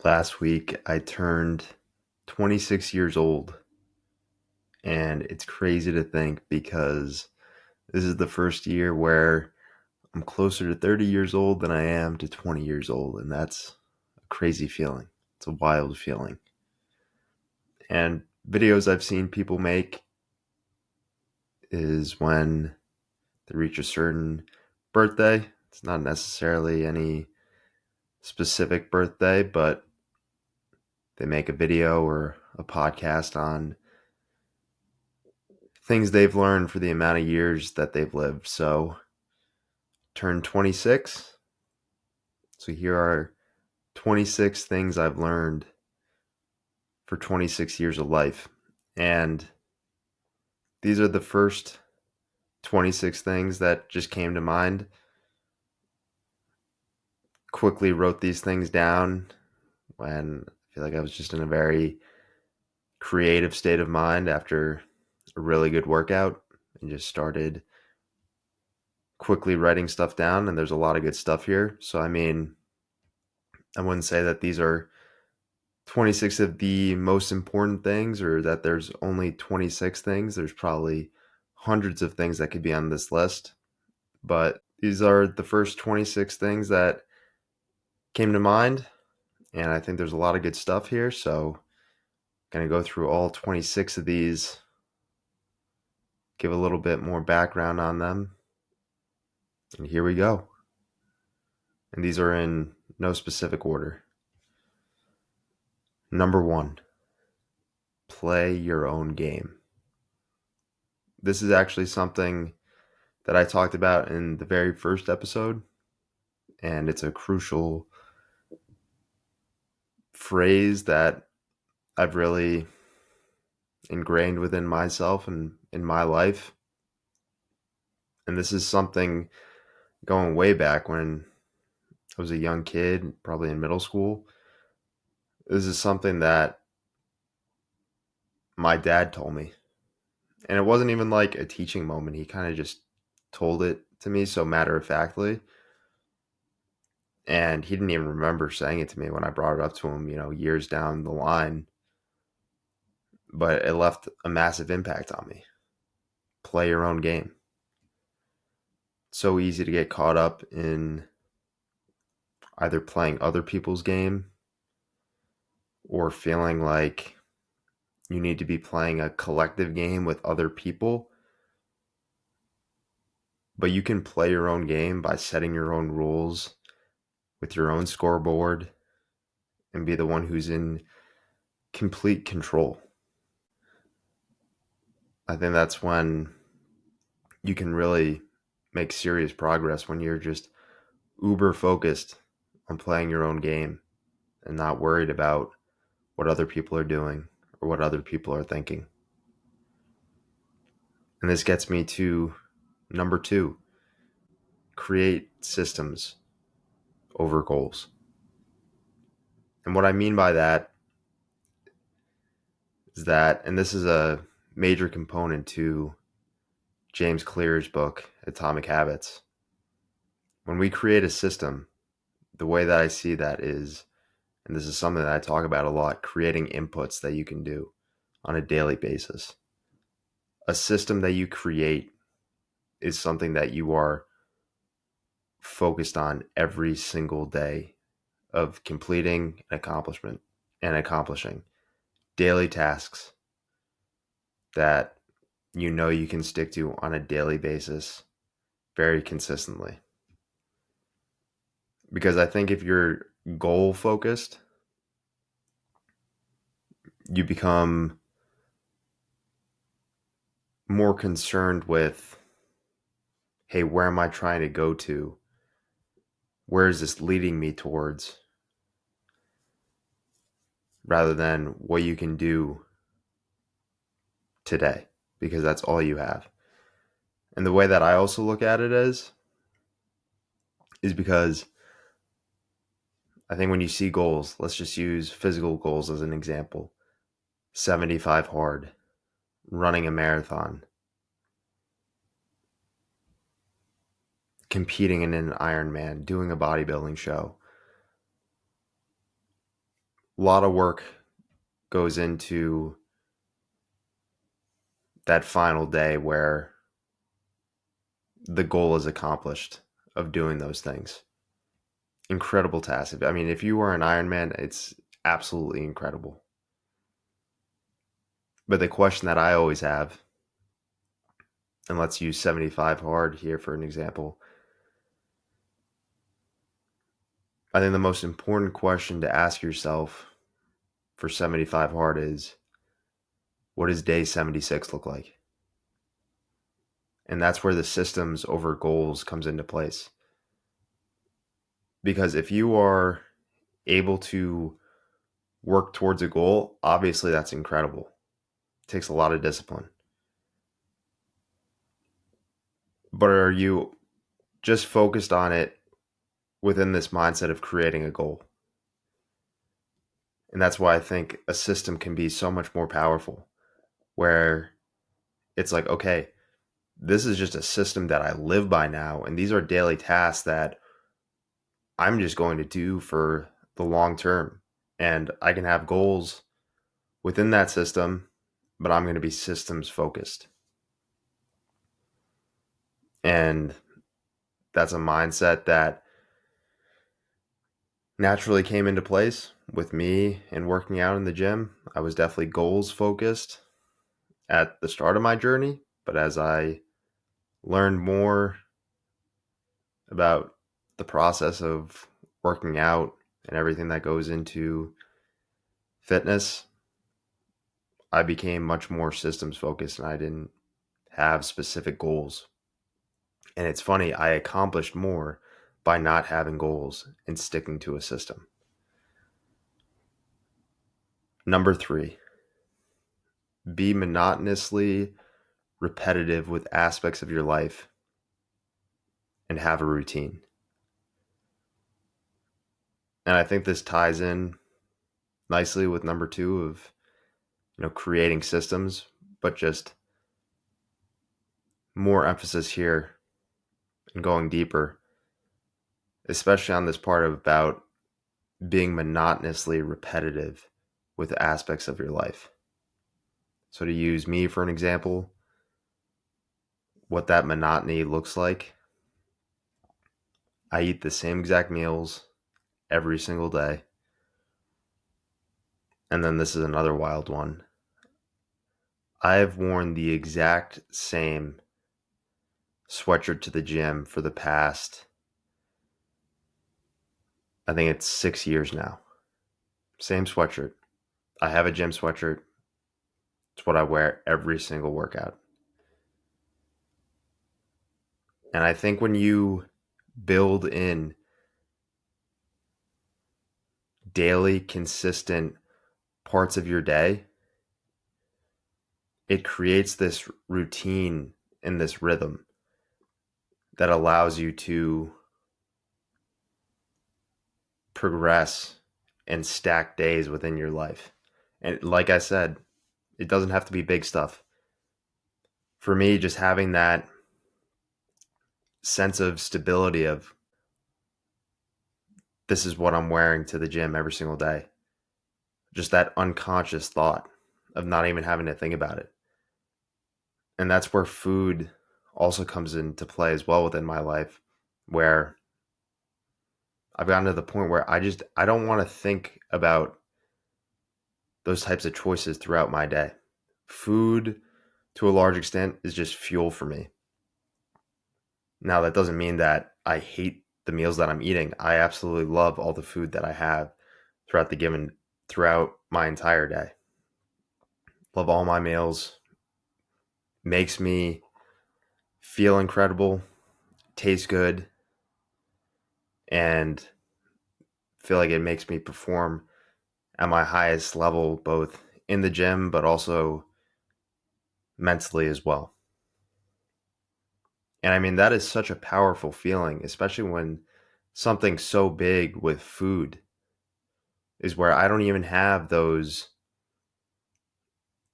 Last week I turned 26 years old, and it's crazy to think because this is the first year where I'm closer to 30 years old than I am to 20 years old, and that's a crazy feeling. It's a wild feeling. And videos I've seen people make is when they reach a certain birthday. It's not necessarily any specific birthday, but they make a video or a podcast on things they've learned for the amount of years that they've lived. So, turned 26. So, here are 26 things I've learned for 26 years of life. And these are the first 26 things that just came to mind. Quickly wrote these things down when I feel like I was just in a very creative state of mind after a really good workout, and just started quickly writing stuff down. And there's a lot of good stuff here. So, I mean, I wouldn't say that these are 26 of the most important things or that there's only 26 things. There's probably hundreds of things that could be on this list. But these are the first 26 things that came to mind. And I think there's a lot of good stuff here. So, going to go through all 26 of these, give a little bit more background on them. And here we go. And these are in no specific order. Number one, play your own game. This is actually something that I talked about in the very first episode, and it's a crucial phrase that I've really ingrained within myself and in my life. And this is something going way back when I was a young kid, probably in middle school. This is something that my dad told me. And it wasn't even like a teaching moment. He kind of just told it to me so matter of factly. And he didn't even remember saying it to me when I brought it up to him, years down the line. But it left a massive impact on me. Play your own game. It's so easy to get caught up in either playing other people's game or feeling like you need to be playing a collective game with other people. But you can play your own game by setting your own rules with your own scoreboard and be the one who's in complete control. I think that's when you can really make serious progress, when you're just uber focused on playing your own game and not worried about what other people are doing or what other people are thinking. And this gets me to number two, create systems over goals. And what I mean by that is that, and this is a major component to James Clear's book, Atomic Habits. When we create a system, the way that I see that is, and this is something that I talk about a lot, creating inputs that you can do on a daily basis. A system that you create is something that you are focused on every single day of completing an accomplishment and accomplishing daily tasks that you can stick to on a daily basis very consistently. Because I think if you're goal focused, you become more concerned with, hey, where am I trying to go to? Where is this leading me towards? Rather than what you can do today, because that's all you have. And the way that I also look at it is because I think when you see goals, let's just use physical goals as an example. 75 hard, running a marathon, competing in an Ironman, doing a bodybuilding show. A lot of work goes into that final day where the goal is accomplished of doing those things. Incredible task. I mean, if you were an Ironman, it's absolutely incredible. But the question that I always have, and let's use 75 hard here for an example, I think the most important question to ask yourself for 75 hard is, what does day 76 look like? And that's where the systems over goals comes into place. Because if you are able to work towards a goal, obviously that's incredible. It takes a lot of discipline. But are you just focused on it within this mindset of creating a goal? And that's why I think a system can be so much more powerful, where it's like, okay, this is just a system that I live by now. And these are daily tasks that I'm just going to do for the long term. And I can have goals within that system, but I'm going to be systems focused. And that's a mindset that naturally came into place with me and working out in the gym. I was definitely goals focused at the start of my journey, but as I learned more about the process of working out and everything that goes into fitness, I became much more systems focused and I didn't have specific goals. And it's funny, I accomplished more by not having goals and sticking to a system. Number 3, be monotonously repetitive with aspects of your life and have a routine. And I think this ties in nicely with number 2 of, creating systems, but just more emphasis here and going deeper, especially on this part about being monotonously repetitive with aspects of your life. So to use me for an example, what that monotony looks like, I eat the same exact meals every single day. And then this is another wild one. I have worn the exact same sweatshirt to the gym for the past, I think it's 6 years now. Same sweatshirt. I have a gym sweatshirt. It's what I wear every single workout. And I think when you build in daily, consistent parts of your day, it creates this routine and this rhythm that allows you to progress and stack days within your life. And like I said, it doesn't have to be big stuff. For me, just having that sense of stability of, this is what I'm wearing to the gym every single day. Just that unconscious thought of not even having to think about it. And that's where food also comes into play as well within my life, where I've gotten to the point where I don't want to think about those types of choices throughout my day. Food, to a large extent, is just fuel for me. Now, that doesn't mean that I hate the meals that I'm eating. I absolutely love all the food that I have throughout my entire day. Love all my meals. Makes me feel incredible, taste good, and feel like it makes me perform at my highest level, both in the gym, but also mentally as well. And I mean, that is such a powerful feeling, especially when something so big with food is where I don't even have those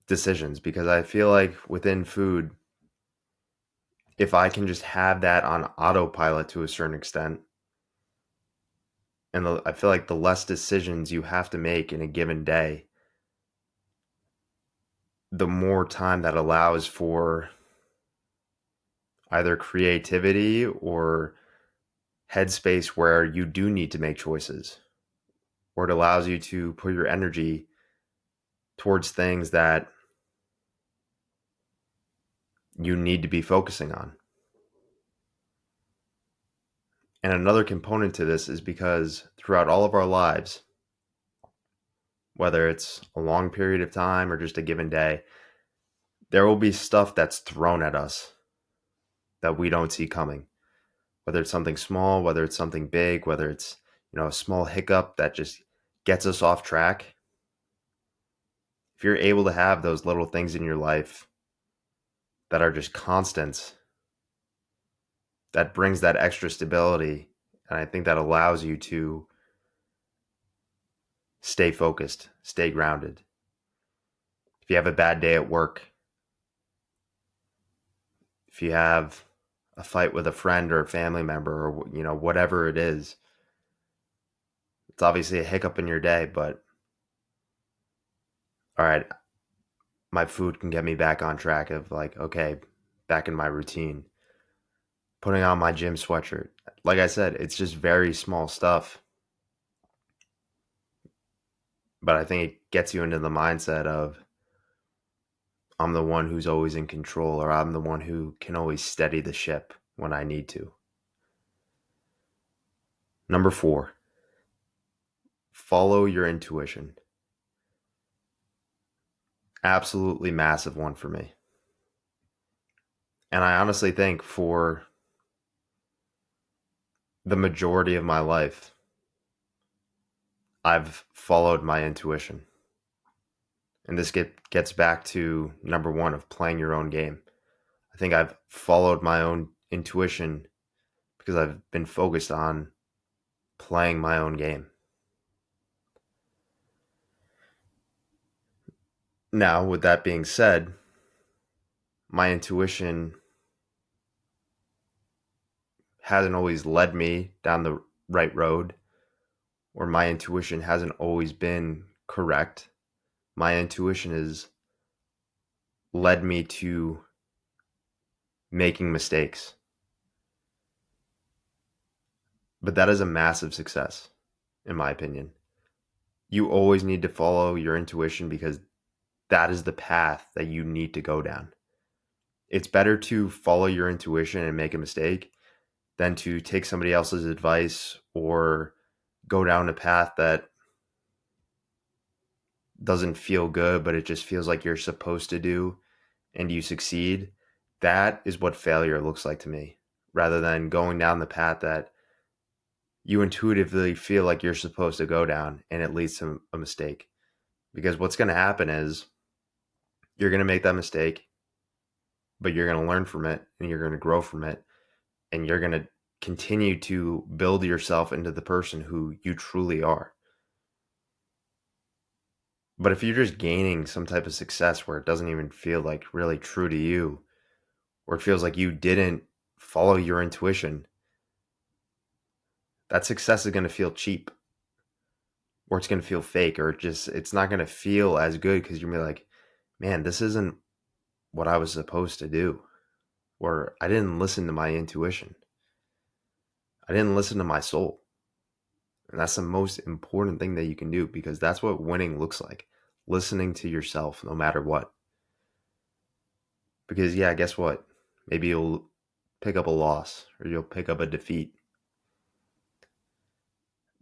decisions, because I feel like within food, if I can just have that on autopilot to a certain extent, And I feel like the less decisions you have to make in a given day, the more time that allows for either creativity or headspace where you do need to make choices, or it allows you to put your energy towards things that you need to be focusing on. And another component to this is because throughout all of our lives, whether it's a long period of time or just a given day, there will be stuff that's thrown at us that we don't see coming. Whether it's something small, whether it's something big, whether it's, a small hiccup that just gets us off track. If you're able to have those little things in your life that are just constants, that brings that extra stability. And I think that allows you to stay focused, stay grounded. If you have a bad day at work, if you have a fight with a friend or a family member, or whatever it is, it's obviously a hiccup in your day, but all right, my food can get me back on track of like, okay, back in my routine. Putting on my gym sweatshirt. Like I said, it's just very small stuff, but I think it gets you into the mindset of I'm the one who's always in control, or I'm the one who can always steady the ship when I need to. Number 4, follow your intuition. Absolutely massive one for me. And I honestly think for the majority of my life, I've followed my intuition. And this gets back to number 1 of playing your own game. I think I've followed my own intuition because I've been focused on playing my own game. Now, with that being said, my intuition hasn't always led me down the right road, or my intuition hasn't always been correct. My intuition has led me to making mistakes. But that is a massive success, in my opinion. You always need to follow your intuition because that is the path that you need to go down. It's better to follow your intuition and make a mistake than to take somebody else's advice or go down a path that doesn't feel good, but it just feels like you're supposed to do and you succeed. That is what failure looks like to me, rather than going down the path that you intuitively feel like you're supposed to go down and it leads to a mistake. Because what's going to happen is you're going to make that mistake, but you're going to learn from it and you're going to grow from it, and you're going to continue to build yourself into the person who you truly are. But if you're just gaining some type of success where it doesn't even feel like really true to you, or it feels like you didn't follow your intuition, that success is going to feel cheap, or it's going to feel fake, or it's not going to feel as good because you're going to be like, man, this isn't what I was supposed to do, or I didn't listen to my intuition. I didn't listen to my soul. And that's the most important thing that you can do, because that's what winning looks like. Listening to yourself no matter what. Because yeah, guess what? Maybe you'll pick up a loss or you'll pick up a defeat.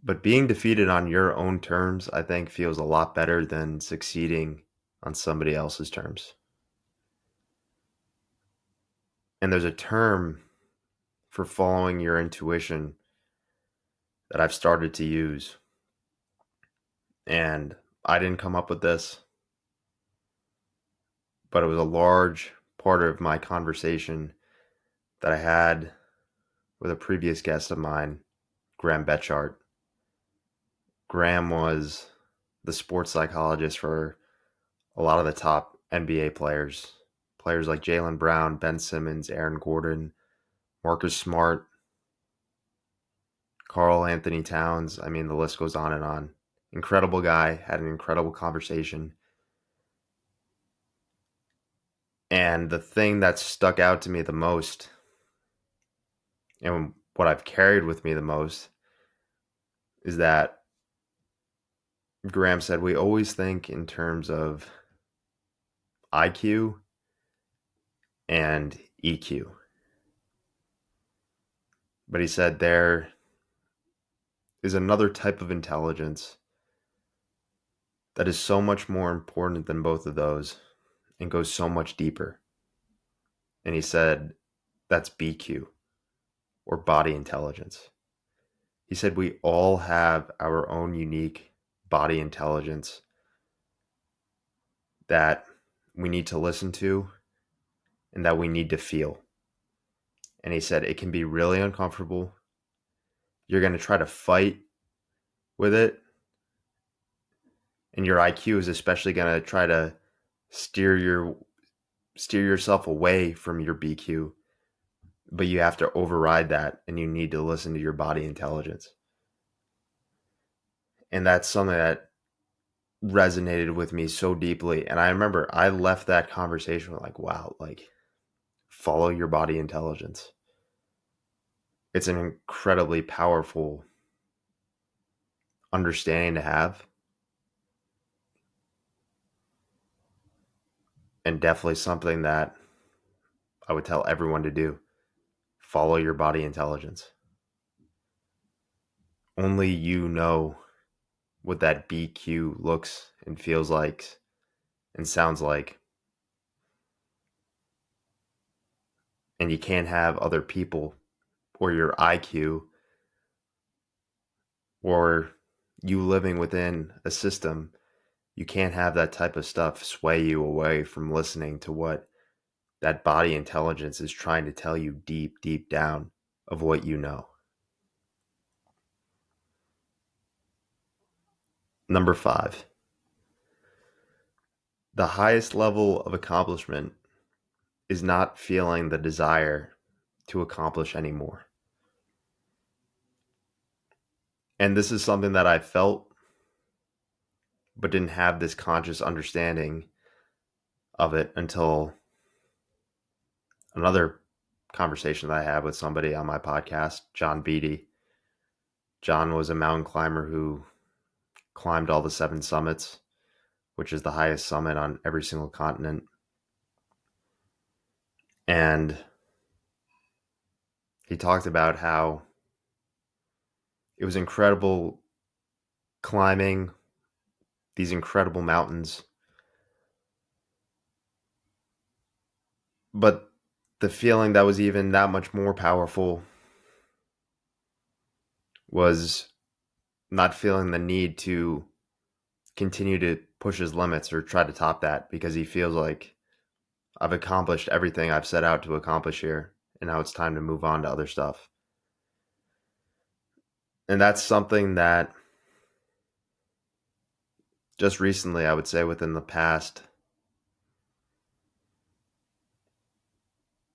But being defeated on your own terms, I think, feels a lot better than succeeding on somebody else's terms. And there's a term for following your intuition that I've started to use. And I didn't come up with this, but it was a large part of my conversation that I had with a previous guest of mine, Graham Betchart. Graham was the sports psychologist for a lot of the top NBA players. Players like Jaylen Brown, Ben Simmons, Aaron Gordon, Marcus Smart, Carl Anthony Towns. I mean, the list goes on and on. Incredible guy, had an incredible conversation. And the thing that stuck out to me the most, and what I've carried with me the most, is that Graham said we always think in terms of IQ and EQ. But he said there is another type of intelligence that is so much more important than both of those and goes so much deeper. And he said that's BQ, or body intelligence. He said we all have our own unique body intelligence that we need to listen to and that we need to feel. And he said it can be really uncomfortable. You're going to try to fight with it, and your IQ is especially going to try to steer yourself away from your BQ, but you have to override that and you need to listen to your body intelligence. And that's something that resonated with me so deeply. And I remember I left that conversation with like, wow, like follow your body intelligence. It's an incredibly powerful understanding to have, and definitely something that I would tell everyone to do. Follow your body intelligence. Only you know what that BQ looks and feels like and sounds like. And you can't have other people or your IQ or you living within a system. You can't have that type of stuff sway you away from listening to what that body intelligence is trying to tell you deep, deep down of what you know. Number 5, the highest level of accomplishment is not feeling the desire to accomplish anymore. And this is something that I felt, but didn't have this conscious understanding of it until another conversation that I had with somebody on my podcast, John Beatty. John was a mountain climber who climbed all the 7 summits, which is the highest summit on every single continent. And he talked about how it was incredible climbing these incredible mountains, but the feeling that was even that much more powerful was not feeling the need to continue to push his limits or try to top that, because he feels like I've accomplished everything I've set out to accomplish here, and now it's time to move on to other stuff. And that's something that just recently, I would say within the past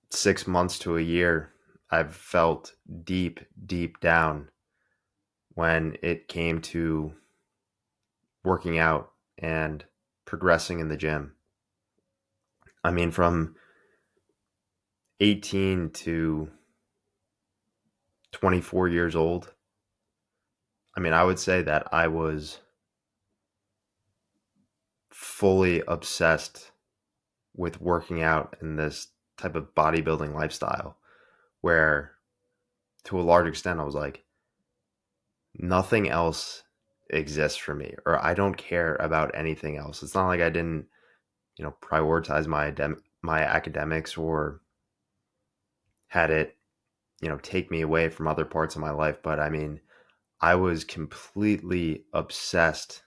6 months to a year, I've felt deep, deep down when it came to working out and progressing in the gym. I mean, from 18 to 24 years old, I mean, I would say that I was fully obsessed with working out in this type of bodybuilding lifestyle where, to a large extent, I was like, nothing else exists for me, or I don't care about anything else. It's not like I didn't, prioritize my academics or had it, take me away from other parts of my life. But I mean, I was completely obsessed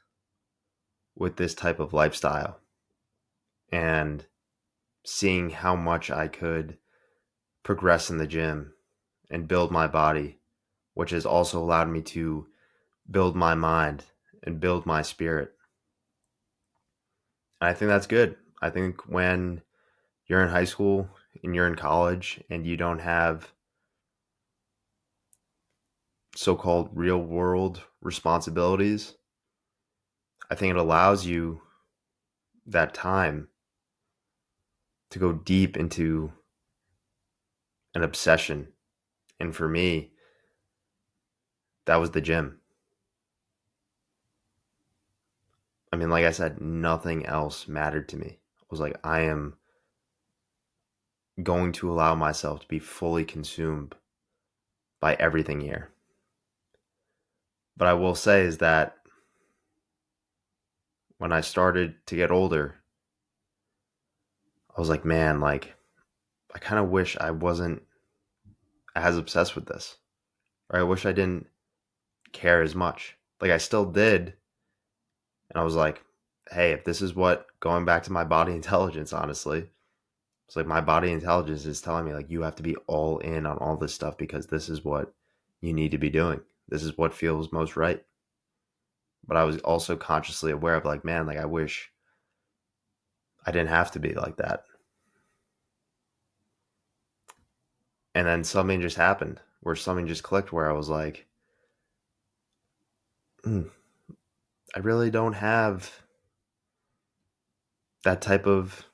with this type of lifestyle and seeing how much I could progress in the gym and build my body, which has also allowed me to build my mind and build my spirit. And I think that's good. I think when you're in high school and you're in college and you don't have so-called real world responsibilities, I think it allows you that time to go deep into an obsession. And for me, that was the gym. I mean, like I said, nothing else mattered to me. I was like, I am going to allow myself to be fully consumed by everything here. But I will say is that when I started to get older, I was like, man, like, I kind of wish I wasn't as obsessed with this. Or I wish I didn't care as much. Like, I still did. And I was like, hey, if this is what, going back to my body intelligence, honestly, it's like my body intelligence is telling me, like, you have to be all in on all this stuff because this is what you need to be doing. This is what feels most right. But I was also consciously aware of, like, man, like, I wish I didn't have to be like that. And then something just happened where something just clicked where I was like, I really don't have that type of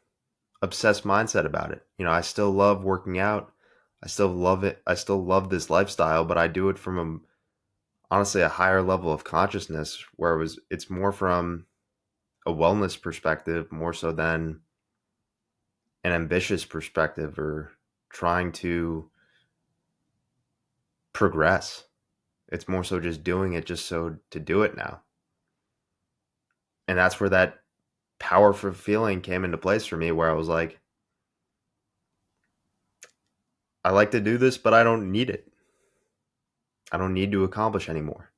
obsessed mindset about it. You know, I still love working out. I still love it. I still love this lifestyle, but I do it from honestly a higher level of consciousness where it's more from a wellness perspective more so than an ambitious perspective or trying to progress. It's more so just doing it just so to do it now. And that's where that powerful feeling came into place for me where I was like, I like to do this, but I don't need it. I don't need to accomplish anymore.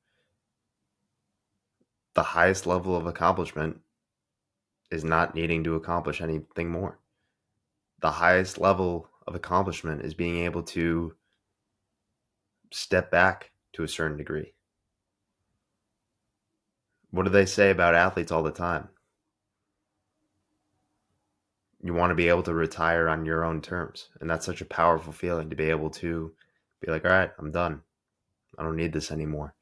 The highest level of accomplishment is not needing to accomplish anything more. The highest level of accomplishment is being able to step back to a certain degree. What do they say about athletes all the time? You want to be able to retire on your own terms. And that's such a powerful feeling to be able to be like, all right, I'm done. I don't need this anymore.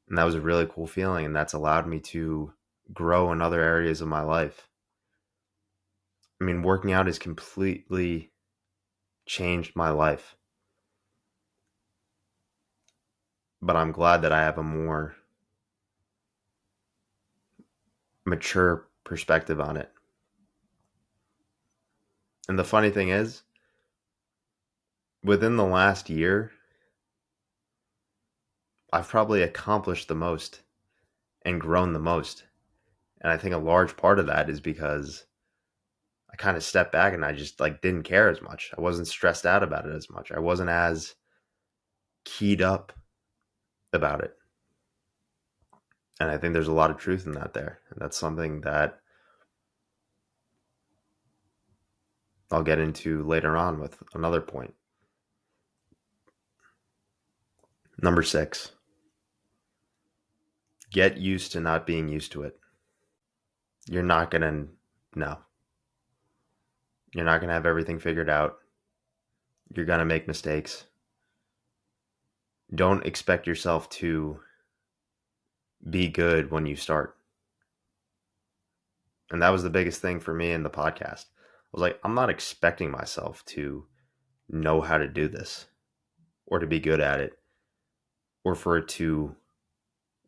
And that was a really cool feeling. And that's allowed me to grow in other areas of my life. I mean, working out has completely changed my life. But I'm glad that I have a more mature perspective on it. And the funny thing is, within the last year, I've probably accomplished the most and grown the most. And I think a large part of that is because I kind of stepped back and I just like didn't care as much. I wasn't stressed out about it as much. I wasn't as keyed up about it. And I think there's a lot of truth in that there. And that's something that I'll get into later on with another point. Number 6, get used to not being used to it. You're not going to know. You're not going to have everything figured out. You're going to make mistakes. Don't expect yourself to be good when you start. And that was the biggest thing for me in the podcast. I was like, I'm not expecting myself to know how to do this or to be good at it or for it to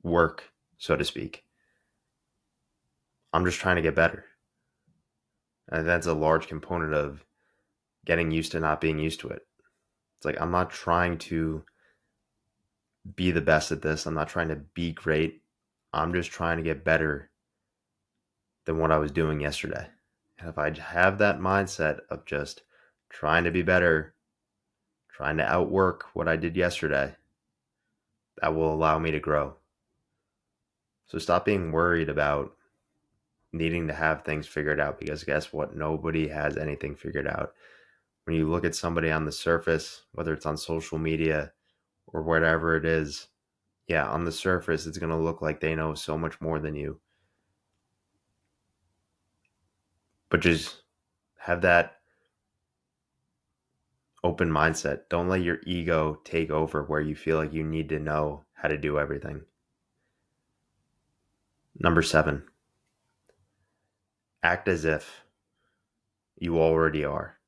work, so to speak. I'm just trying to get better. And that's a large component of getting used to not being used to it. It's like, I'm not trying to be the best at this. I'm not trying to be great. I'm just trying to get better than what I was doing yesterday. And if I have that mindset of just trying to be better, trying to outwork what I did yesterday, that will allow me to grow. So stop being worried about needing to have things figured out because guess what? Nobody has anything figured out. When you look at somebody on the surface, whether it's on social media or whatever it is, yeah, on the surface, it's going to look like they know so much more than you. But just have that Open mindset. Don't let your ego take over where you feel like you need to know how to do everything. Number 7, act as if you already are.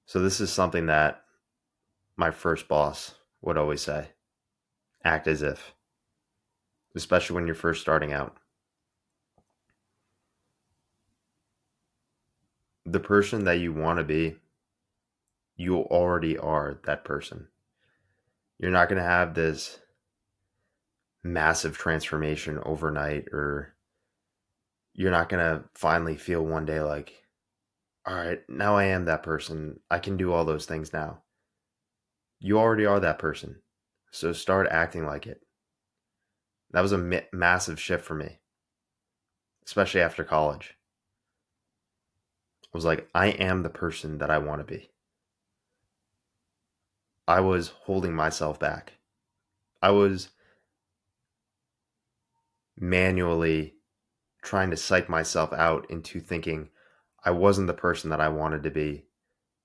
So this is something that my first boss would always say. Act as if, especially when you're first starting out. The person that you want to be, you already are that person. You're not going to have this massive transformation overnight, or you're not going to finally feel one day like, all right, now I am that person. I can do all those things now. You already are that person. So start acting like it. That was a massive shift for me, especially after college. I was like, I am the person that I want to be. I was holding myself back. I was manually trying to psych myself out into thinking I wasn't the person that I wanted to be,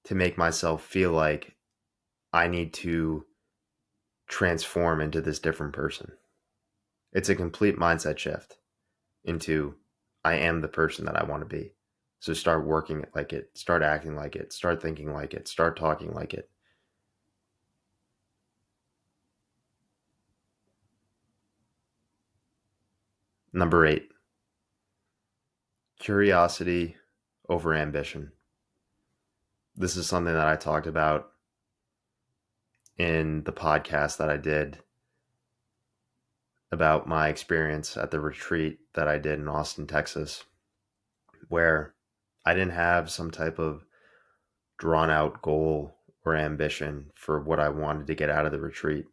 to make myself feel like I need to transform into this different person. It's a complete mindset shift into I am the person that I want to be. So start working like it, start acting like it, start thinking like it, start talking like it. Number 8, curiosity over ambition. This is something that I talked about in the podcast that I did about my experience at the retreat that I did in Austin, Texas, where I didn't have some type of drawn out goal or ambition for what I wanted to get out of the retreat.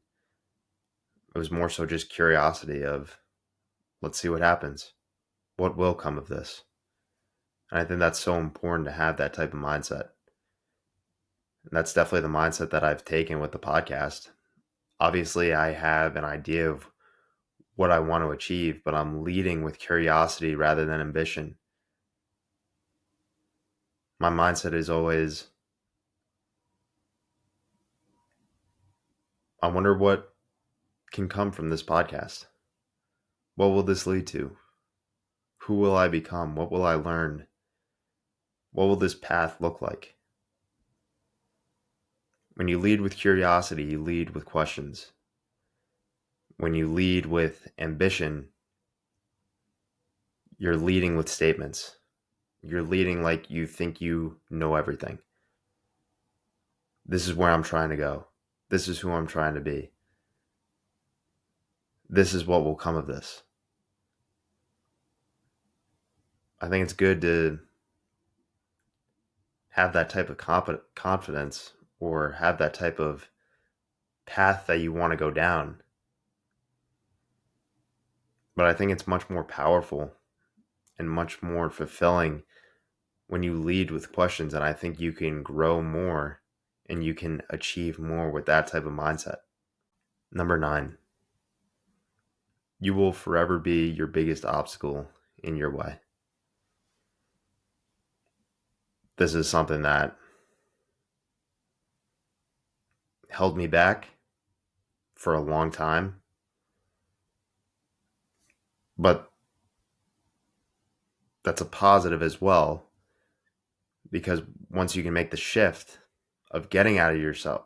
It was more so just curiosity of, let's see what happens. What will come of this? And I think that's so important to have that type of mindset. And that's definitely the mindset that I've taken with the podcast. Obviously, I have an idea of what I want to achieve, but I'm leading with curiosity rather than ambition. My mindset is always, I wonder what can come from this podcast. What will this lead to? Who will I become? What will I learn? What will this path look like? When you lead with curiosity, you lead with questions. When you lead with ambition, you're leading with statements. You're leading like you think you know everything. This is where I'm trying to go. This is who I'm trying to be. This is what will come of this. I think it's good to have that type of confidence, or have that type of path that you want to go down. But I think it's much more powerful and much more fulfilling when you lead with questions. And I think you can grow more and you can achieve more with that type of mindset. Number 9, you will forever be your biggest obstacle in your way. This is something that held me back for a long time. But that's a positive as well, because once you can make the shift of getting out of yourself,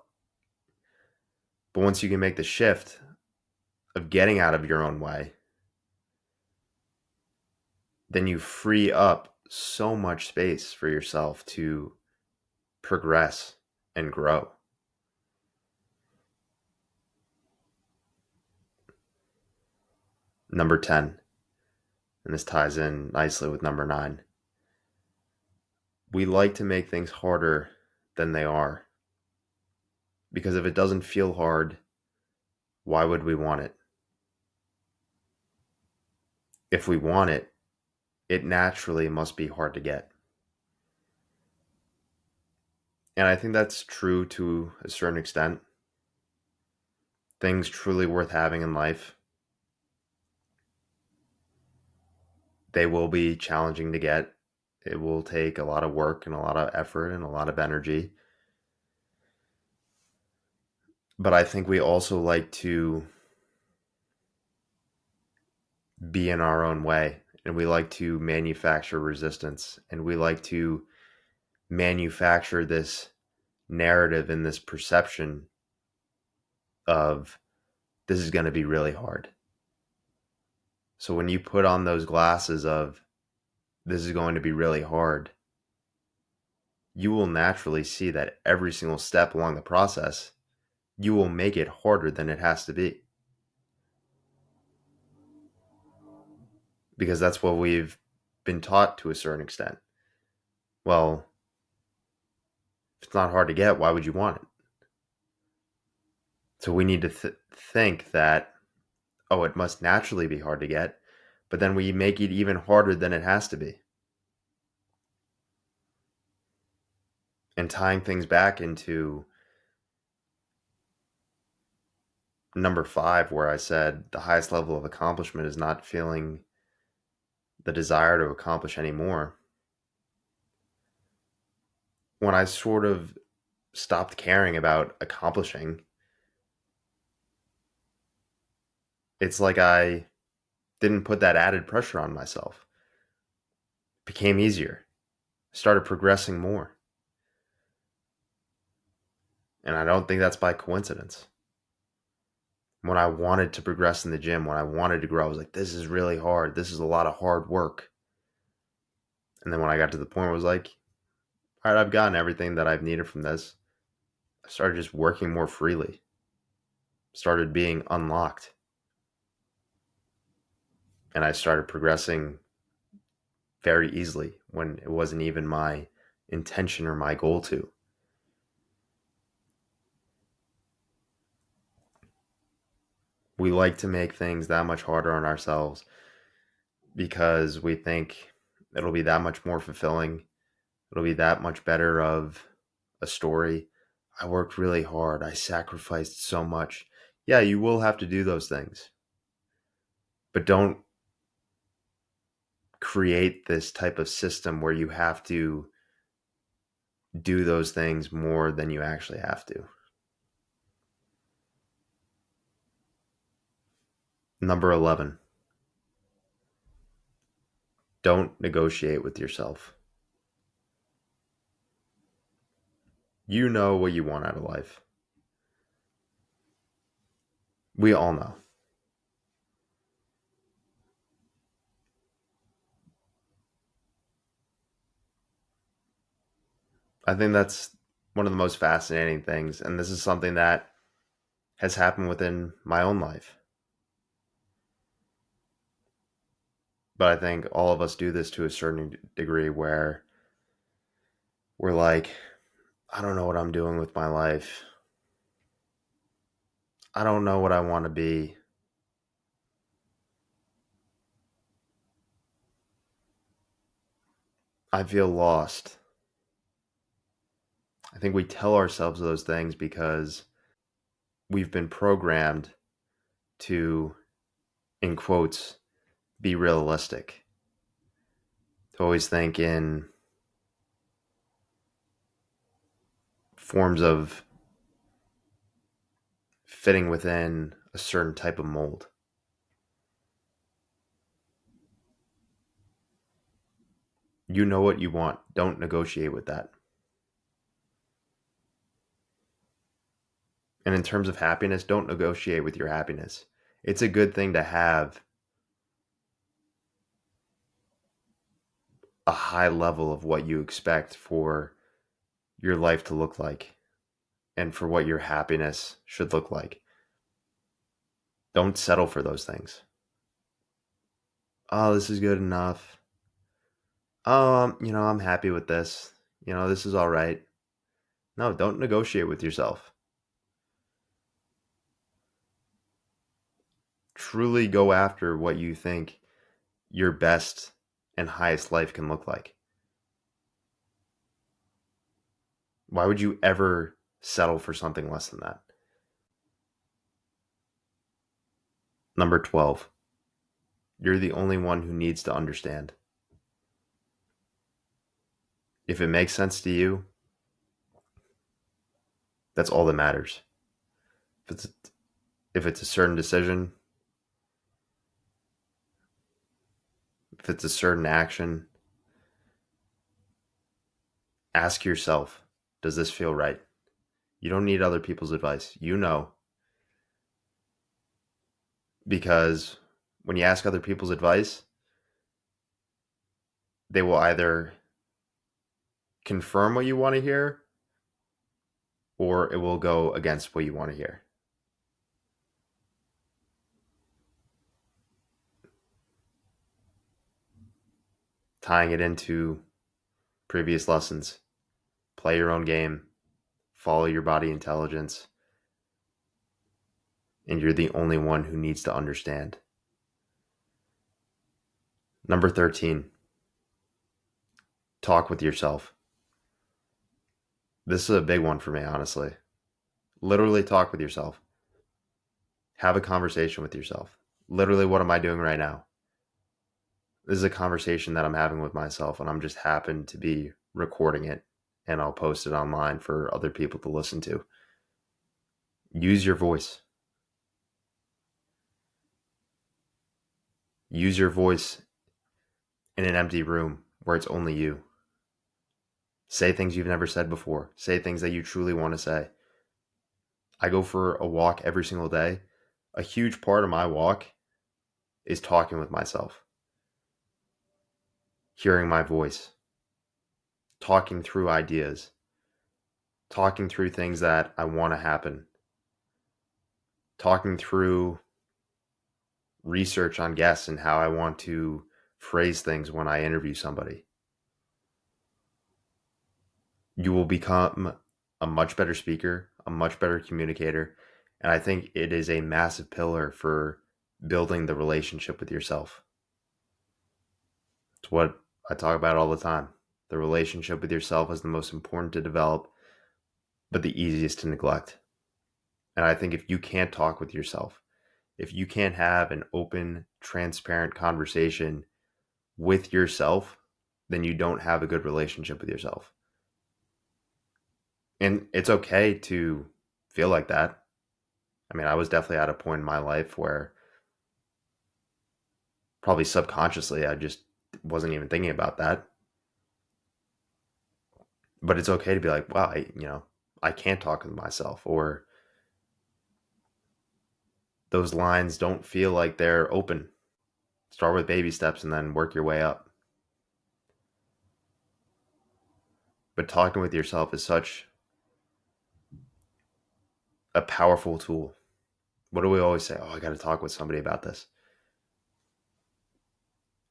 but once you can make the shift of getting out of your own way, then you free up so much space for yourself to progress and grow. Number 10, and this ties in nicely with number 9, we like to make things harder than they are. Because if it doesn't feel hard, why would we want it? If we want it, it naturally must be hard to get. And I think that's true to a certain extent. Things truly worth having in life, they will be challenging to get. It will take a lot of work and a lot of effort and a lot of energy. But I think we also like to be in our own way, and we like to manufacture resistance, and we like to manufacture this narrative and this perception of this is going to be really hard. So when you put on those glasses of this is going to be really hard, you will naturally see that every single step along the process, you will make it harder than it has to be. Because that's what we've been taught to a certain extent. Well, if it's not hard to get, why would you want it? So we need to think that, oh, it must naturally be hard to get, but then we make it even harder than it has to be. And tying things back into number 5, where I said the highest level of accomplishment is not feeling the desire to accomplish anymore. When I sort of stopped caring about accomplishing, it's like I didn't put that added pressure on myself. It became easier. Started progressing more. And I don't think that's by coincidence. When I wanted to progress in the gym, when I wanted to grow, I was like, this is really hard. This is a lot of hard work. And then when I got to the point where I was like, all right, I've gotten everything that I've needed from this, I started just working more freely, started being unlocked. And I started progressing very easily when it wasn't even my intention or my goal to. We like to make things that much harder on ourselves because we think it'll be that much more fulfilling. It'll be that much better of a story. I worked really hard. I sacrificed so much. Yeah, you will have to do those things, but don't create this type of system where you have to do those things more than you actually have to. Number 11, don't negotiate with yourself. You know what you want out of life. We all know. I think that's one of the most fascinating things. And this is something that has happened within my own life. But I think all of us do this to a certain degree where we're like, I don't know what I'm doing with my life. I don't know what I want to be. I feel lost. I think we tell ourselves those things because we've been programmed to, in quotes, be realistic. To always think in forms of fitting within a certain type of mold. You know what you want. Don't negotiate with that. And in terms of happiness, don't negotiate with your happiness. It's a good thing to have a high level of what you expect for your life to look like and for what your happiness should look like. Don't settle for those things. Oh, this is good enough. Oh, I'm happy with this. This is all right. No, don't negotiate with yourself. Truly go after what you think your best and highest life can look like. Why would you ever settle for something less than that? Number 12, you're the only one who needs to understand. If it makes sense to you, that's all that matters. If it's if it's a certain decision, if it's a certain action, ask yourself, does this feel right? You don't need other people's advice. You know, because when you ask other people's advice, they will either confirm what you want to hear or it will go against what you want to hear. Tying it into previous lessons, play your own game, follow your body intelligence, and you're the only one who needs to understand. Number 13, talk with yourself. This is a big one for me, honestly. Literally talk with yourself. Have a conversation with yourself. Literally, what am I doing right now? This is a conversation that I'm having with myself, and I'm just happen to be recording it, and I'll post it online for other people to listen to. Use your voice. Use your voice in an empty room where it's only you. Say things you've never said before. Say things that you truly want to say. I go for a walk every single day. A huge part of my walk is talking with myself, hearing my voice, talking through ideas, talking through things that I want to happen, talking through research on guests and how I want to phrase things when I interview somebody. You will become a much better speaker, a much better communicator, and I think it is a massive pillar for building the relationship with yourself. It's what I talk about all the time. The relationship with yourself is the most important to develop, but the easiest to neglect. And I think if you can't talk with yourself, if you can't have an open, transparent conversation with yourself, then you don't have a good relationship with yourself. And it's okay to feel like that. I mean, I was definitely at a point in my life where probably subconsciously I just wasn't even thinking about that. But it's okay to be like, wow, I can't talk with myself, or those lines don't feel like they're open. Start with baby steps and then work your way up. But talking with yourself is such a powerful tool. What do we always say? Oh, I got to talk with somebody about this.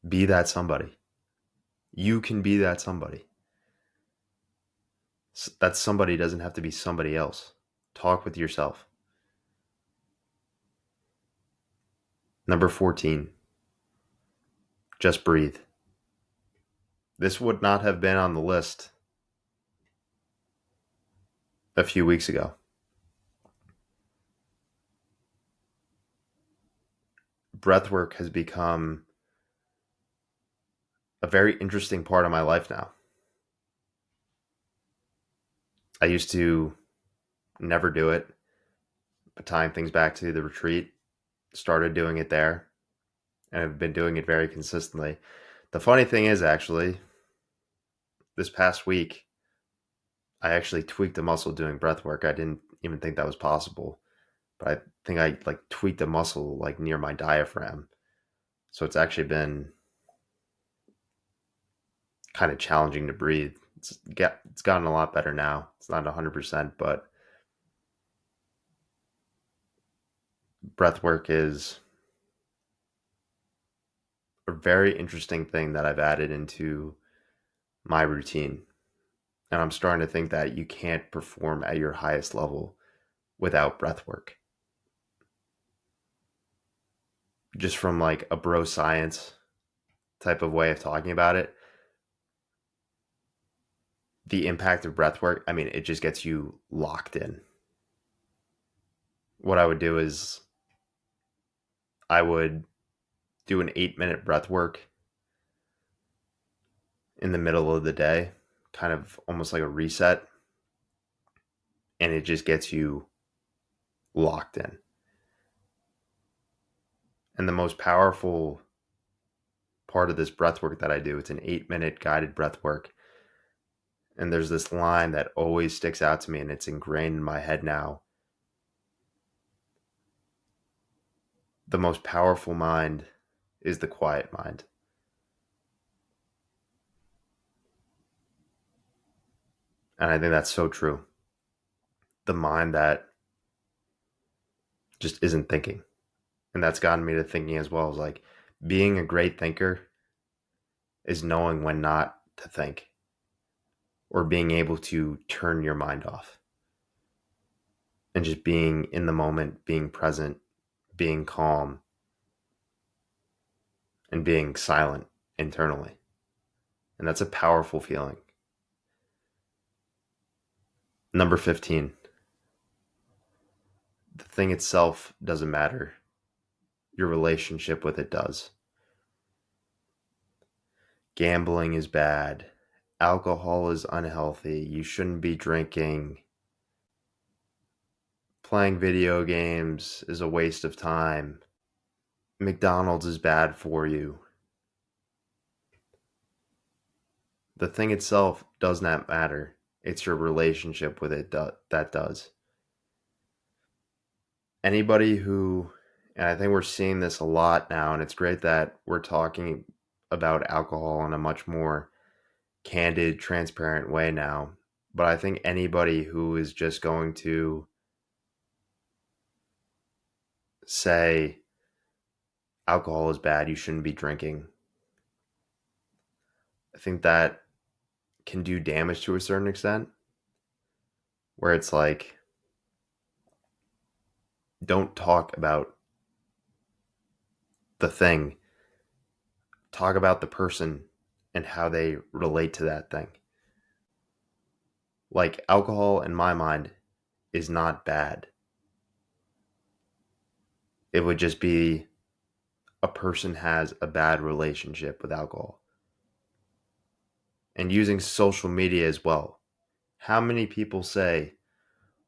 Be that somebody. You can be that somebody. That somebody doesn't have to be somebody else. Talk with yourself. Number 14, just breathe. This would not have been on the list a few weeks ago. Breathwork has become a very interesting part of my life now. I used to never do it, but tying things back to the retreat, started doing it there, and I've been doing it very consistently. The funny thing is, actually, this past week, I actually tweaked a muscle doing breath work. I didn't even think that was possible, but I think I like tweaked a muscle like near my diaphragm. So it's actually been kind of challenging to breathe. It's gotten a lot better now. It's not 100%, but breath work is a very interesting thing that I've added into my routine. And I'm starting to think that you can't perform at your highest level without breath work. Just from like a bro science type of way of talking about it, the impact of breath work, I mean, it just gets you locked in. What I would do is I would do an 8-minute breath work in the middle of the day, kind of almost like a reset. And it just gets you locked in. And the most powerful part of this breath work that I do, it's an 8-minute guided breath work. And there's this line that always sticks out to me, and it's ingrained in my head now. The most powerful mind is the quiet mind. And I think that's so true. The mind that just isn't thinking. And that's gotten me to thinking as well, is like being a great thinker is knowing when not to think, or being able to turn your mind off and just being in the moment, being present, being calm, and being silent internally. And that's a powerful feeling. Number 15, the thing itself doesn't matter. Your relationship with it does. Gambling is bad. Alcohol is unhealthy. You shouldn't be drinking. Playing video games is a waste of time. McDonald's is bad for you. The thing itself does not matter. It's your relationship with it that does. Anybody who, and I think we're seeing this a lot now, and it's great that we're talking about alcohol in a much more candid, transparent way now. But I think anybody who is just going to say alcohol is bad, you shouldn't be drinking, I think that can do damage to a certain extent, where it's like, don't talk about the thing, talk about the person and how they relate to that thing. Like, alcohol, in my mind, is not bad. It would just be a person has a bad relationship with alcohol. And using social media as well. How many people say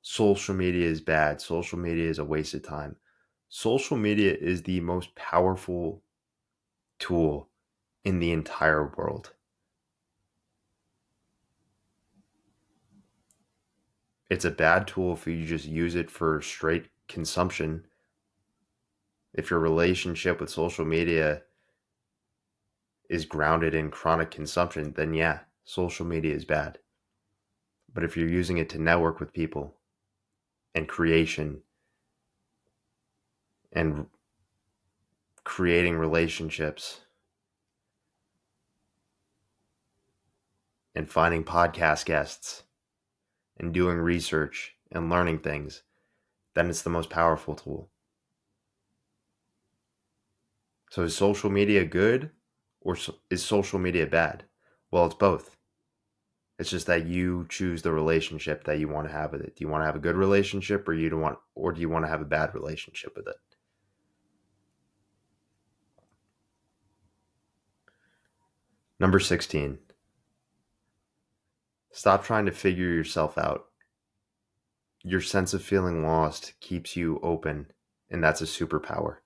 social media is bad? Social media is a waste of time. Social media is the most powerful tool in the entire world. It's a bad tool if you just use it for straight consumption. If your relationship with social media is grounded in chronic consumption, then yeah, social media is bad. But if you're using it to network with people and creation and creating relationships and finding podcast guests and doing research and learning things, then it's the most powerful tool. So is social media good, or is social media bad? Well, it's both. It's just that you choose the relationship that you want to have with it. Do you want to have a good relationship, or do you want to have a bad relationship with it? Number 16. Stop trying to figure yourself out. Your sense of feeling lost keeps you open, and that's a superpower.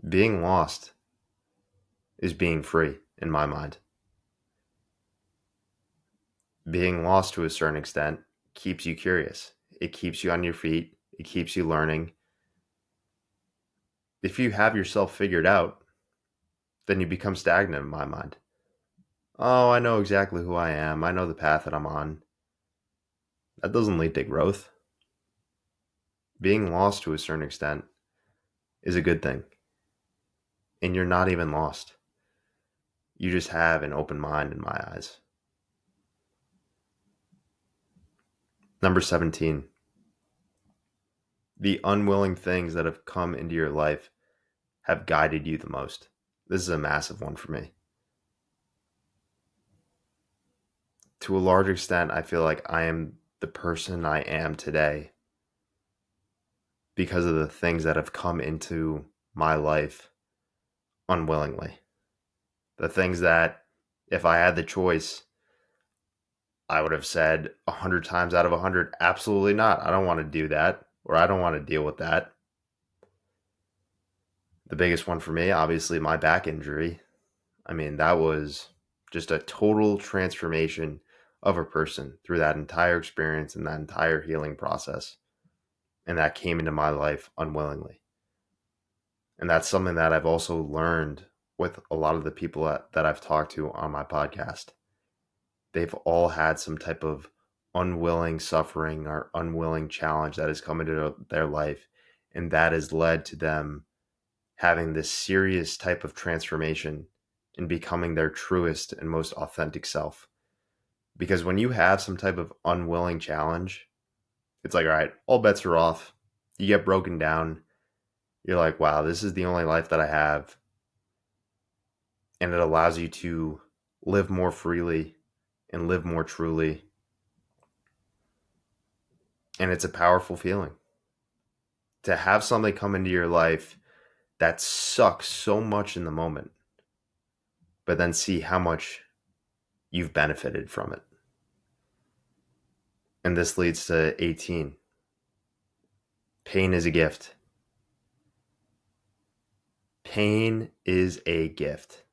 Being lost is being free, in my mind. Being lost to a certain extent keeps you curious. It keeps you on your feet. It keeps you learning. If you have yourself figured out, then you become stagnant, in my mind. Oh, I know exactly who I am. I know the path that I'm on. That doesn't lead to growth. Being lost to a certain extent is a good thing. And you're not even lost. You just have an open mind, in my eyes. Number 17. The unwilling things that have come into your life have guided you the most. This is a massive one for me. To a large extent, I feel like I am the person I am today because of the things that have come into my life unwillingly. The things that, if I had the choice, I would have said 100 times out of 100, absolutely not. I don't want to do that, or I don't want to deal with that. The biggest one for me, obviously, my back injury. I mean, that was just a total transformation of a person through that entire experience and that entire healing process. And that came into my life unwillingly. And that's something that I've also learned with a lot of the people that I've talked to on my podcast. They've all had some type of unwilling suffering or unwilling challenge that has come into their life. And that has led to them having this serious type of transformation and becoming their truest and most authentic self. Because when you have some type of unwilling challenge, it's like, all right, all bets are off. You get broken down. You're like, wow, this is the only life that I have. And it allows you to live more freely and live more truly. And it's a powerful feeling to have something come into your life that sucks so much in the moment, but then see how much you've benefited from it. And this leads to 18. Pain is a gift. Pain is a gift.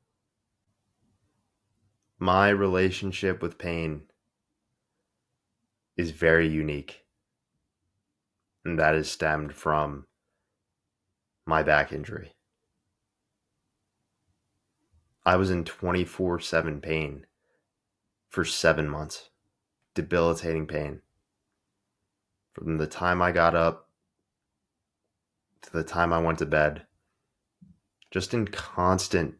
My relationship with pain is very unique, and that is stemmed from my back injury. I was in 24/7 pain for 7 months, debilitating pain. From the time I got up to the time I went to bed, just in constant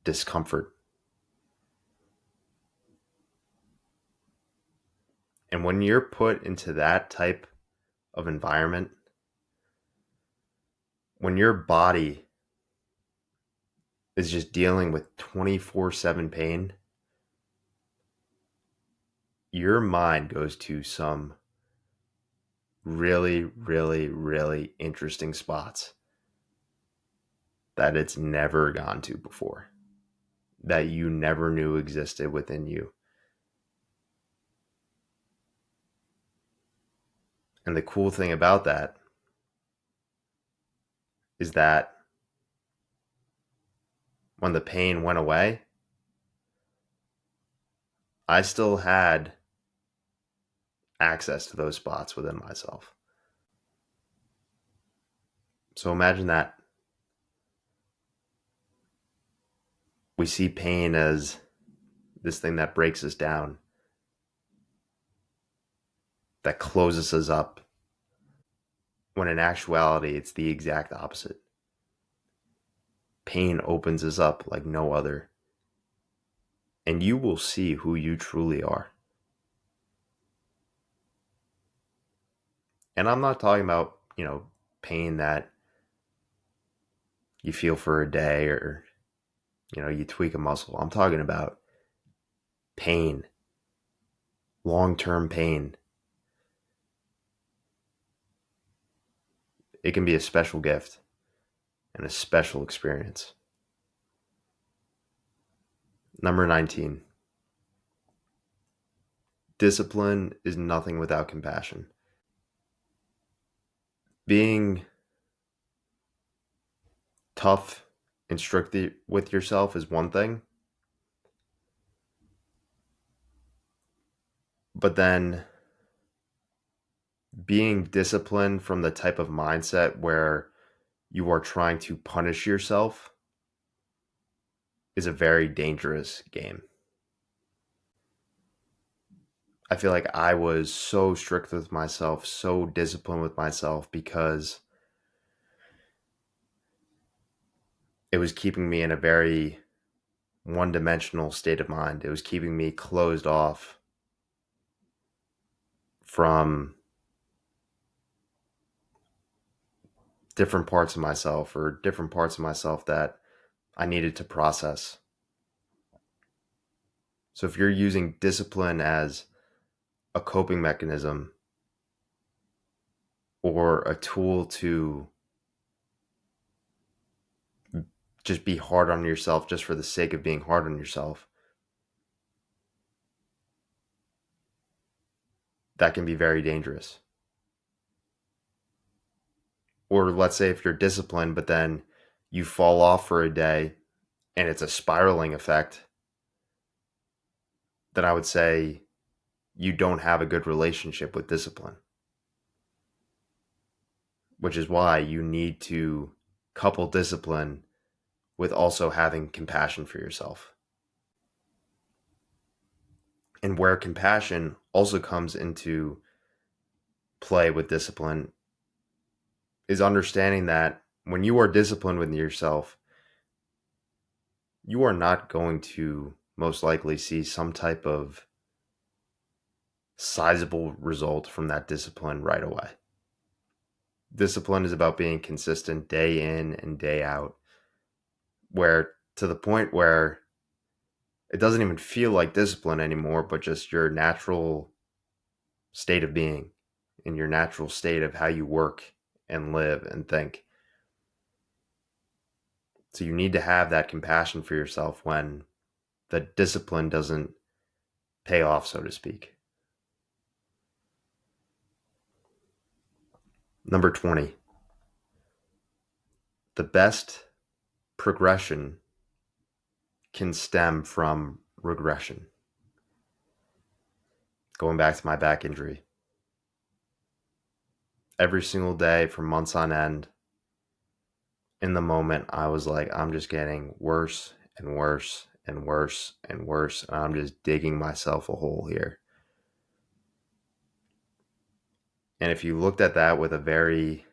discomfort. And when you're put into that type of environment, when your body is just dealing with 24/7 pain, your mind goes to some really, really, really interesting spots that it's never gone to before, that you never knew existed within you. And the cool thing about that is that when the pain went away, I still had access to those spots within myself. So imagine that. We see pain as this thing that breaks us down, that closes us up, when in actuality, it's the exact opposite. Pain opens us up like no other, and you will see who you truly are. And I'm not talking about, pain that you feel for a day or, you tweak a muscle. I'm talking about pain, long term pain. It can be a special gift and a special experience. Number 19. Discipline is nothing without compassion. Being tough and strict with yourself is one thing, but then being disciplined from the type of mindset where you are trying to punish yourself is a very dangerous game. I feel like I was so strict with myself, so disciplined with myself because it was keeping me in a very one dimensional state of mind. It was keeping me closed off from different parts of myself or different parts of myself that I needed to process. So if you're using discipline as a coping mechanism or a tool to just be hard on yourself just for the sake of being hard on yourself, that can be very dangerous. Or let's say if you're disciplined, but then you fall off for a day and it's a spiraling effect, then I would say you don't have a good relationship with discipline, which is why you need to couple discipline with also having compassion for yourself. And where compassion also comes into play with discipline is understanding that when you are disciplined with yourself, you are not going to most likely see some type of sizable result from that discipline right away. Discipline is about being consistent day in and day out, where to the point where it doesn't even feel like discipline anymore, but just your natural state of being, in your natural state of how you work and live and think. So you need to have that compassion for yourself when the discipline doesn't pay off, so to speak. Number 20, the best progression can stem from regression. Going back to my back injury, every single day for months on end, in the moment, I was like, I'm just getting worse and worse and worse and worse. And I'm just digging myself a hole here. And if you looked at that with a very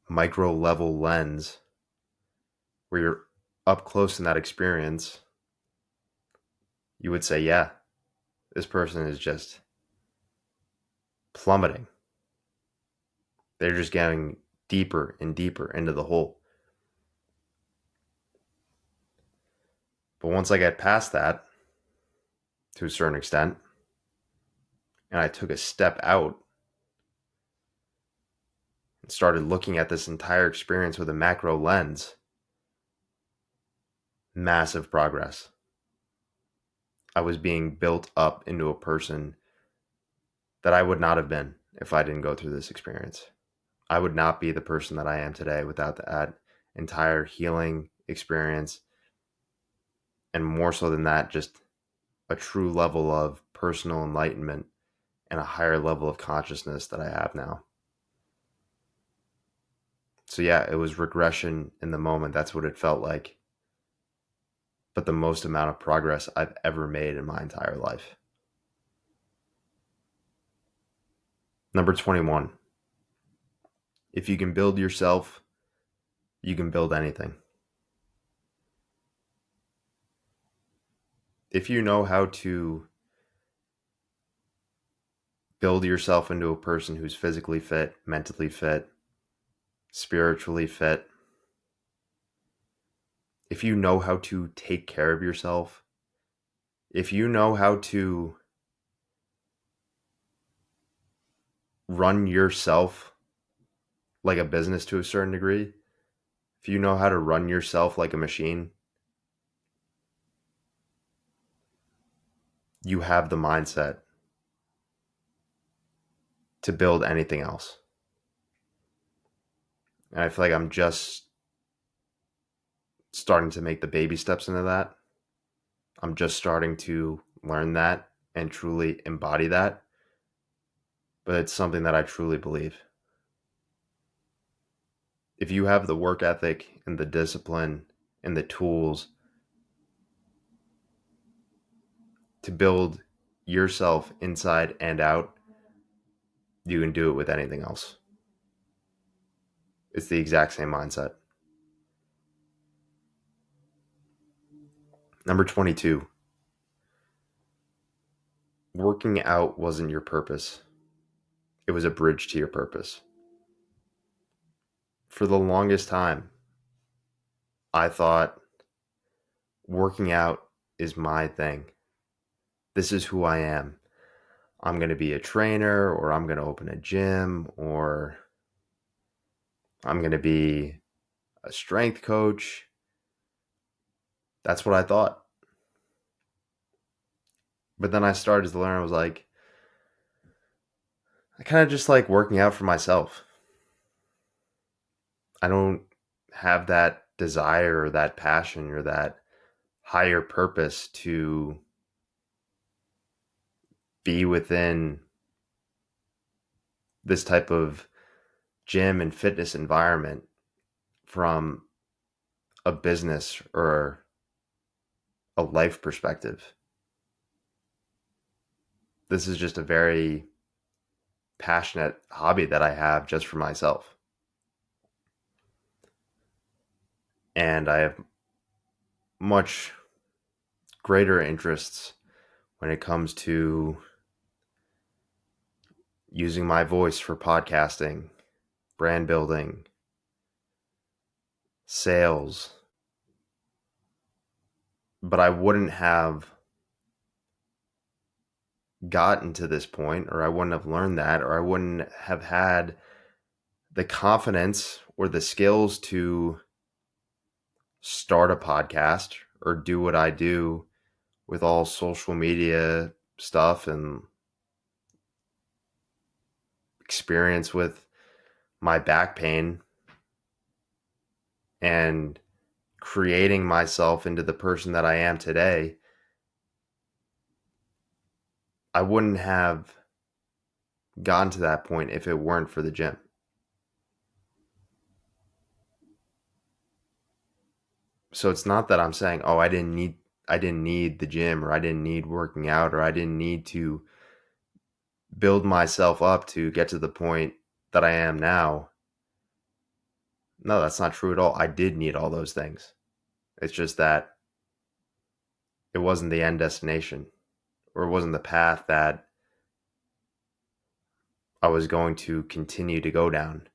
micro level lens, where you're up close in that experience, you would say, yeah, this person is just plummeting. They're just getting deeper and deeper into the hole. But once I get past that, to a certain extent, and I took a step out and started looking at this entire experience with a macro lens, massive progress. I was being built up into a person that I would not have been if I didn't go through this experience. I would not be the person that I am today without that entire healing experience. And more so than that, just a true level of personal enlightenment and a higher level of consciousness that I have now. So, yeah, it was regression in the moment. That's what it felt like. But the most amount of progress I've ever made in my entire life. Number 21. If you can build yourself, you can build anything. If you know how to build yourself into a person who's physically fit, mentally fit, spiritually fit, if you know how to take care of yourself, if you know how to run yourself like a business to a certain degree, if you know how to run yourself like a machine, you have the mindset to build anything else. And I feel like I'm just starting to make the baby steps into that. I'm just starting to learn that and truly embody that. But it's something that I truly believe. If you have the work ethic and the discipline and the tools to build yourself inside and out, you can do it with anything else. It's the exact same mindset. Number 22, working out wasn't your purpose. It was a bridge to your purpose. For the longest time, I thought working out is my thing. This is who I am. I'm going to be a trainer, or I'm going to open a gym, or I'm going to be a strength coach. That's what I thought. But then I started to learn, I was like, I kind of just like working out for myself. I don't have that desire or that passion or that higher purpose to be within this type of gym and fitness environment from a business or a life perspective. This is just a very passionate hobby that I have just for myself. And I have much greater interests when it comes to using my voice for podcasting, brand building, sales. But I wouldn't have gotten to this point, or I wouldn't have learned that, or I wouldn't have had the confidence or the skills to start a podcast or do what I do with all social media stuff and experience with my back pain and creating myself into the person that I am today. I wouldn't have gotten to that point if it weren't for the gym. So it's not that I'm saying, "Oh, I didn't need the gym or I didn't need working out or I didn't need to build myself up to get to the point that I am now." No, that's not true at all. I did need all those things. It's just that it wasn't the end destination or it wasn't the path that I was going to continue to go down.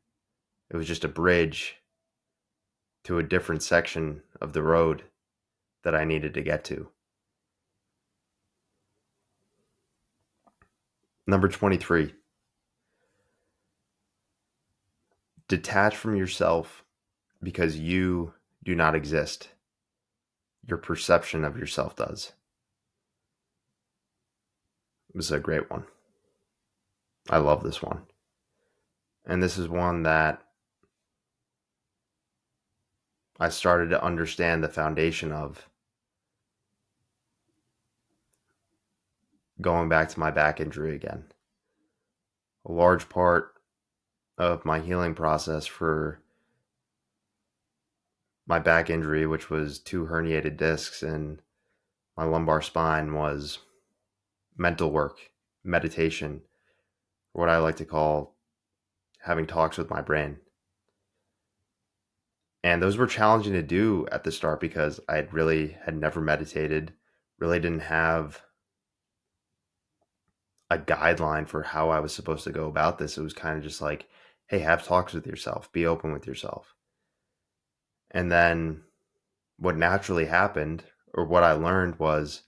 It was just a bridge to a different section of the road that I needed to get to. Number 23, detach from yourself because you do not exist. Your perception of yourself does. This is a great one. I love this one. And this is one that I started to understand the foundation of going back to my back injury again. A large part of my healing process for my back injury, which was two herniated discs in my lumbar spine, was mental work, meditation, what I like to call having talks with my brain. And those were challenging to do at the start because I had never meditated, really didn't have a guideline for how I was supposed to go about this. It was kind of just like, hey, have talks with yourself, be open with yourself. And then what naturally happened, or what I learned was,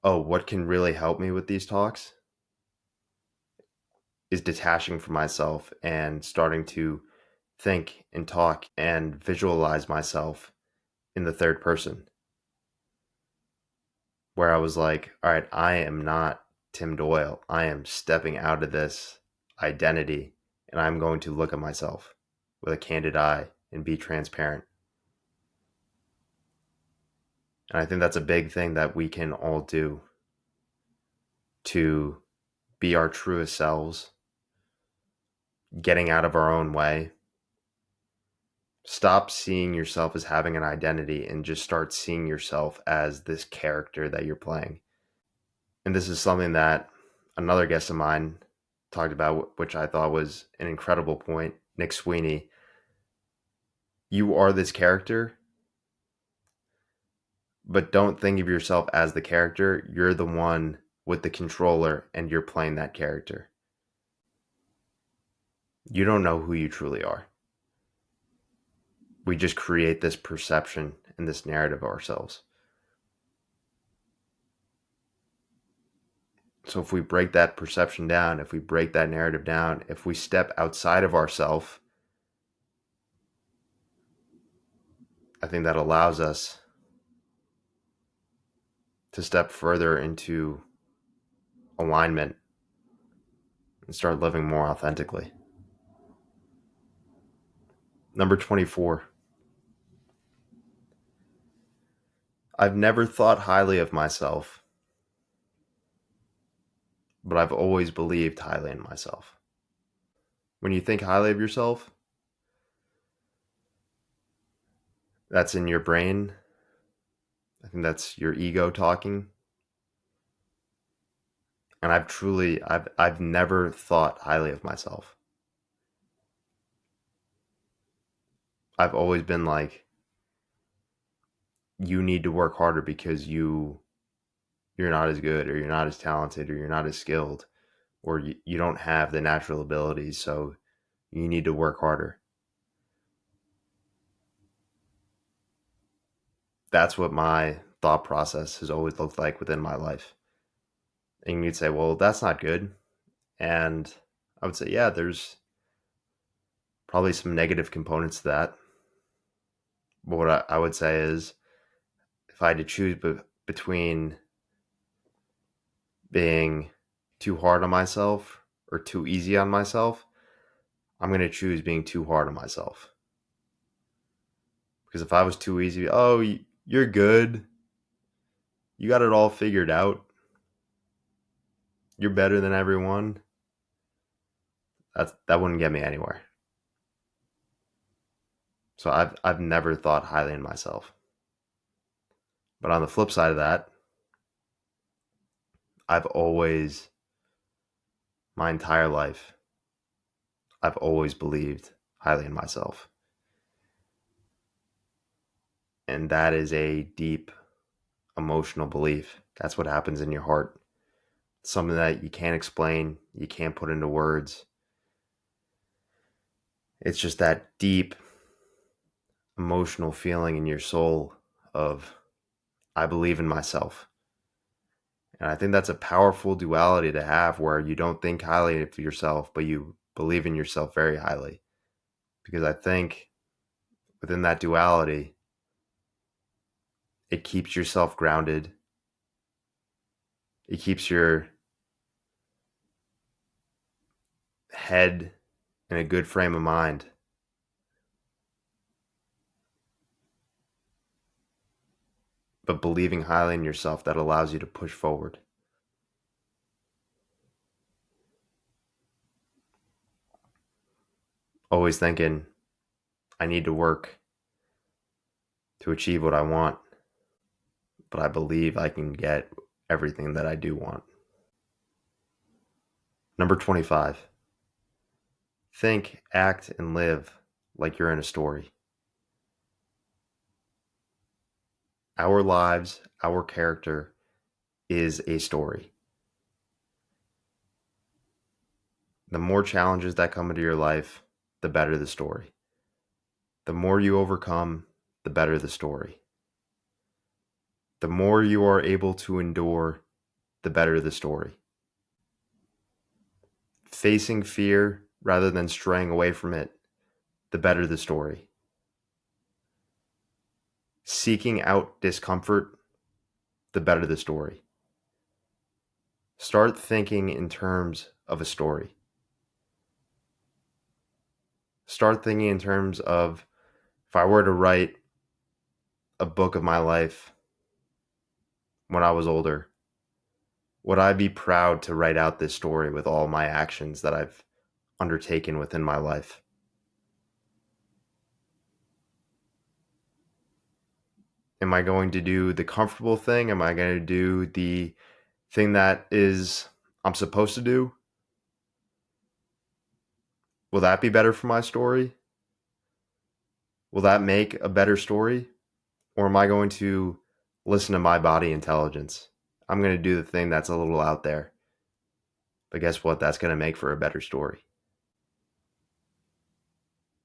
oh, what can really help me with these talks is detaching from myself and starting to think and talk and visualize myself in the third person, where I was like, all right, I am not Tim Doyle. I am stepping out of this identity and I'm going to look at myself with a candid eye and be transparent. And I think that's a big thing that we can all do to be our truest selves, getting out of our own way. Stop seeing yourself as having an identity and just start seeing yourself as this character that you're playing. And this is something that another guest of mine talked about, which I thought was an incredible point. Nick Sweeney, you are this character, but don't think of yourself as the character. You're the one with the controller and you're playing that character. You don't know who you truly are. We just create this perception and this narrative of ourselves. So if we break that perception down, if we break that narrative down, if we step outside of ourselves, I think that allows us to step further into alignment and start living more authentically. Number 24. I've never thought highly of myself, but I've always believed highly in myself. When you think highly of yourself, that's in your brain. I think that's your ego talking. And I've never thought highly of myself. I've always been like, you need to work harder because you're not as good, or you're not as talented, or you're not as skilled, or you don't have the natural abilities, so you need to work harder. That's what my thought process has always looked like within my life. And you'd say, well, that's not good. And I would say, yeah, there's probably some negative components to that. But what I would say is, if I had to choose between being too hard on myself or too easy on myself, I'm going to choose being too hard on myself. Because if I was too easy, oh, you're good, you got it all figured out, you're better than everyone, that wouldn't get me anywhere. So I've never thought highly in myself. But on the flip side of that, I've always, my entire life, I've always believed highly in myself. And that is a deep emotional belief. That's what happens in your heart. Something that you can't explain, you can't put into words. It's just that deep emotional feeling in your soul of, I believe in myself. And I think that's a powerful duality to have, where you don't think highly of yourself, but you believe in yourself very highly. Because I think within that duality, it keeps yourself grounded. It keeps your head in a good frame of mind. But believing highly in yourself, that allows you to push forward. Always thinking, I need to work to achieve what I want, but I believe I can get everything that I do want. Number 25. Think, act, and live like you're in a story. Our lives, our character is a story. The more challenges that come into your life, the better the story. The more you overcome, the better the story. The more you are able to endure, the better the story. Facing fear rather than straying away from it, the better the story. Seeking out discomfort, the better the story. Start thinking in terms of a story. Start thinking in terms of, if I were to write a book of my life when I was older, would I be proud to write out this story with all my actions that I've undertaken within my life? Am I going to do the comfortable thing? Am I going to do the thing that is I'm supposed to do? Will that be better for my story? Will that make a better story? Or am I going to listen to my body intelligence? I'm going to do the thing that's a little out there. But guess what? That's going to make for a better story.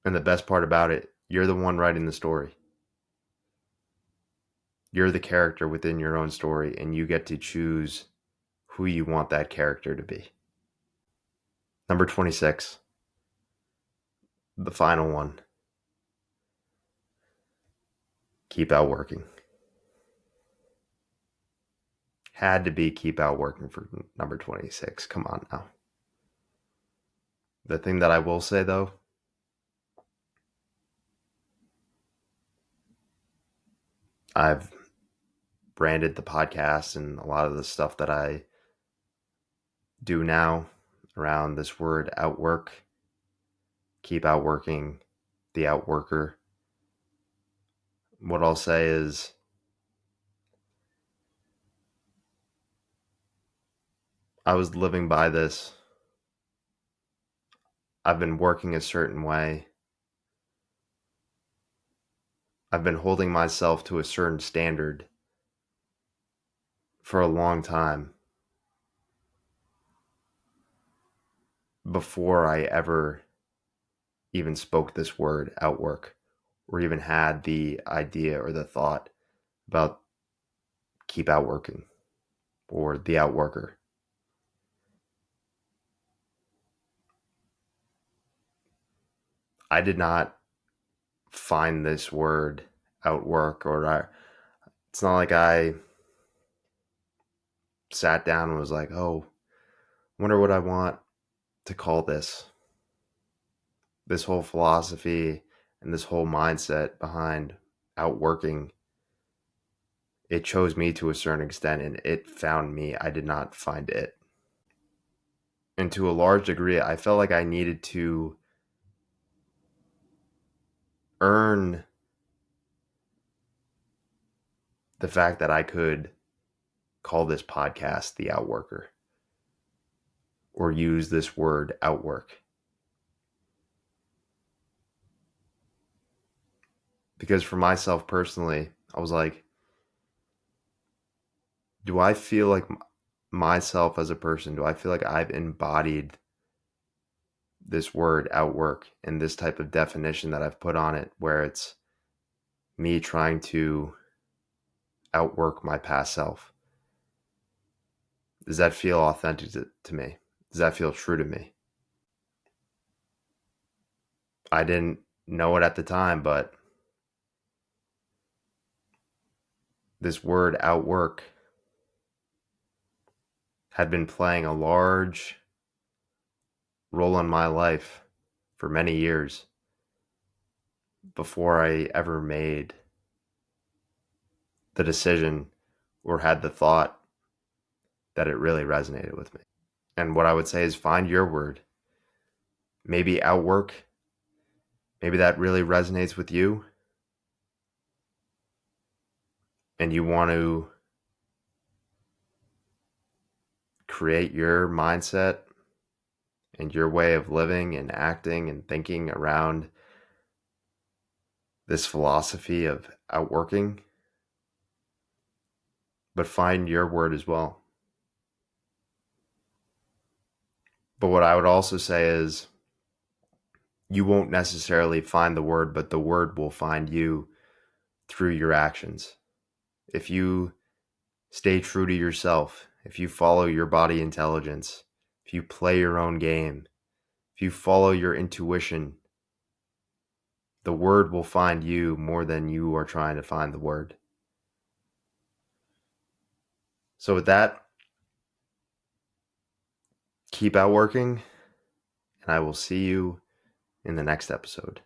And the best part about it, you're the one writing the story. You're the character within your own story, and you get to choose who you want that character to be. Number 26, the final one. Keep outworking. had to be keep outworking for number 26. Come on now. The thing that I will say though, I've branded the podcast and a lot of the stuff that I do now around this word outwork, keep outworking, the outworker. What I'll say is I was living by this. I've been working a certain way. I've been holding myself to a certain standard for a long time before I ever even spoke this word outwork or even had the idea or the thought about keep outworking or the outworker. I did not find this word outwork it's not like I sat down and was like, oh, wonder what I want to call this whole philosophy and this whole mindset behind outworking. It chose me to a certain extent and it found me. I did not find it. And to a large degree, I felt like I needed to earn the fact that I could call this podcast the outworker or use this word outwork. Because for myself personally, I was like, do I feel like myself as a person, do I feel like I've embodied this word outwork and this type of definition that I've put on it, where it's me trying to outwork my past self? Does that feel authentic to me? Does that feel true to me? I didn't know it at the time, but this word outwork had been playing a large role in my life for many years before I ever made the decision or had the thought that it really resonated with me. And what I would say is find your word. Maybe outwork. Maybe that really resonates with you and you want to create your mindset and your way of living and acting and thinking around this philosophy of outworking, but find your word as well. But what I would also say is you won't necessarily find the word, but the word will find you through your actions. If you stay true to yourself, if you follow your body intelligence, if you play your own game, if you follow your intuition, the word will find you more than you are trying to find the word. So with that, keep outworking, and I will see you in the next episode.